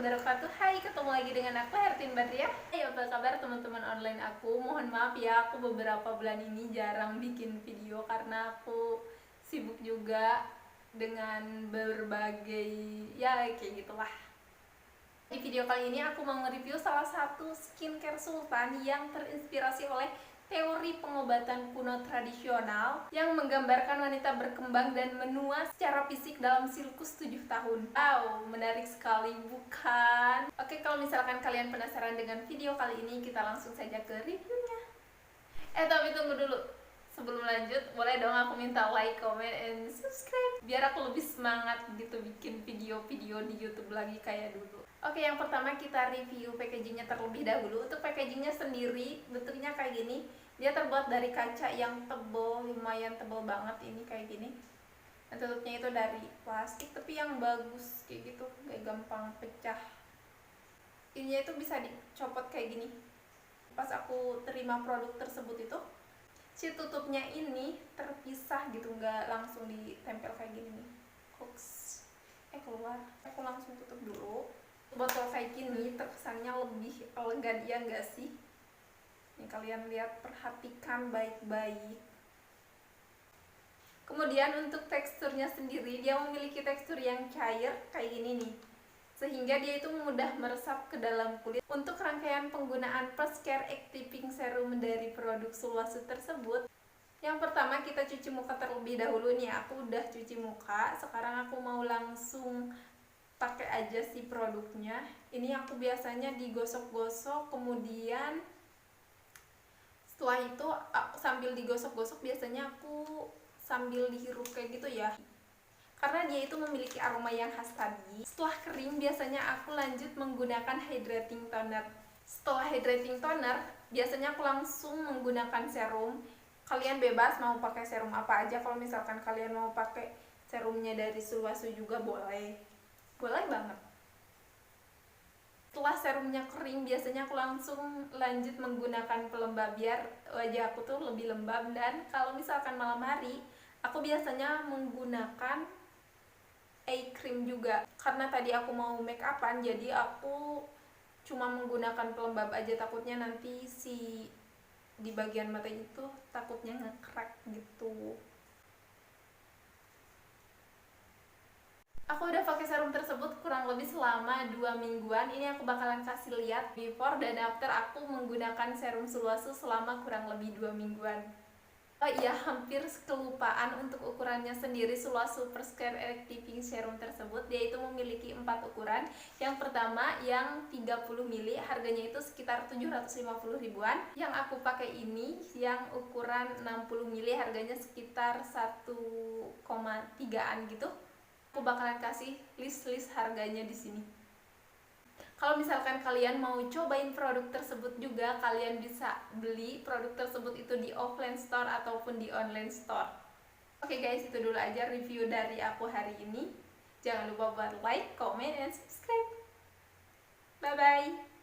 wabarakatuh. Hai, ketemu lagi dengan aku Hertin Badriah. Hai, apa kabar teman-teman online aku? Mohon maaf ya, aku beberapa bulan ini jarang bikin video karena aku sibuk juga dengan berbagai ya kayak gitulah. Di video kali ini aku mau nge-review salah satu skincare sultan yang terinspirasi oleh teori pengobatan kuno tradisional yang menggambarkan wanita berkembang dan menua secara fisik dalam siklus 7 tahun. Wow, menarik sekali bukan? Oke, kalau misalkan kalian penasaran dengan video kali ini, kita langsung saja ke reviewnya. Tapi tunggu dulu. Sebelum lanjut, boleh dong aku minta like, comment, and subscribe biar aku lebih semangat gitu bikin video-video di YouTube lagi kayak dulu. Oke, yang pertama kita review packagingnya terlebih dahulu. Untuk packagingnya sendiri, bentuknya kayak gini. Dia terbuat dari kaca yang tebal, lumayan tebal banget ini kayak gini. Dan tutupnya itu dari plastik, tapi yang bagus kayak gitu, gak gampang pecah. Ininya itu bisa dicopot kayak gini. Pas aku terima produk tersebut itu, si tutupnya ini terpisah gitu, nggak langsung ditempel kayak gini nih. Keluar. Aku langsung tutup dulu. Botol kayak gini terkesannya lebih elegan, ya nggak sih? Nih kalian lihat, perhatikan baik-baik. Kemudian untuk teksturnya sendiri, dia memiliki tekstur yang cair kayak gini nih, sehingga dia itu mudah meresap ke dalam kulit. Untuk rangkaian penggunaan First Care Activating Serum dari produk Sulwhasoo tersebut, yang pertama kita cuci muka terlebih dahulu nih. Aku udah cuci muka, sekarang aku mau langsung pakai aja si produknya. Ini aku biasanya digosok-gosok, kemudian setelah itu sambil digosok-gosok biasanya aku sambil dihirup kayak gitu ya, karena dia itu memiliki aroma yang khas tadi. Setelah kering biasanya aku lanjut menggunakan hydrating toner. Setelah hydrating toner biasanya aku langsung menggunakan serum. Kalian bebas mau pakai serum apa aja. Kalau misalkan kalian mau pakai serumnya dari Sulwhasoo juga boleh banget. Setelah serumnya kering biasanya aku langsung lanjut menggunakan pelembab biar wajah aku tuh lebih lembab. Dan kalau misalkan malam hari, aku biasanya menggunakan eye cream juga, karena tadi aku mau make upan, jadi aku cuma menggunakan pelembab aja, takutnya nanti si di bagian mata itu takutnya nge-crack gitu. Aku udah pakai serum tersebut kurang lebih selama 2 mingguan. Ini aku bakalan kasih lihat before dan after aku menggunakan serum Sulwhasoo selama kurang lebih 2 mingguan. Oh iya, hampir kelupaan untuk ukurannya sendiri. Sulwhasoo First Care Activating Serum tersebut dia itu memiliki 4 ukuran. Yang pertama yang 30 ml, harganya itu sekitar 750 ribuan. Yang aku pakai ini yang ukuran 60 ml, harganya sekitar 1,3an gitu. Aku bakalan kasih list harganya di sini. Kalau misalkan kalian mau cobain produk tersebut juga, kalian bisa beli produk tersebut itu di offline store ataupun di online store. Oke guys, itu dulu aja review dari aku hari ini. Jangan lupa buat like, comment, and subscribe. Bye bye.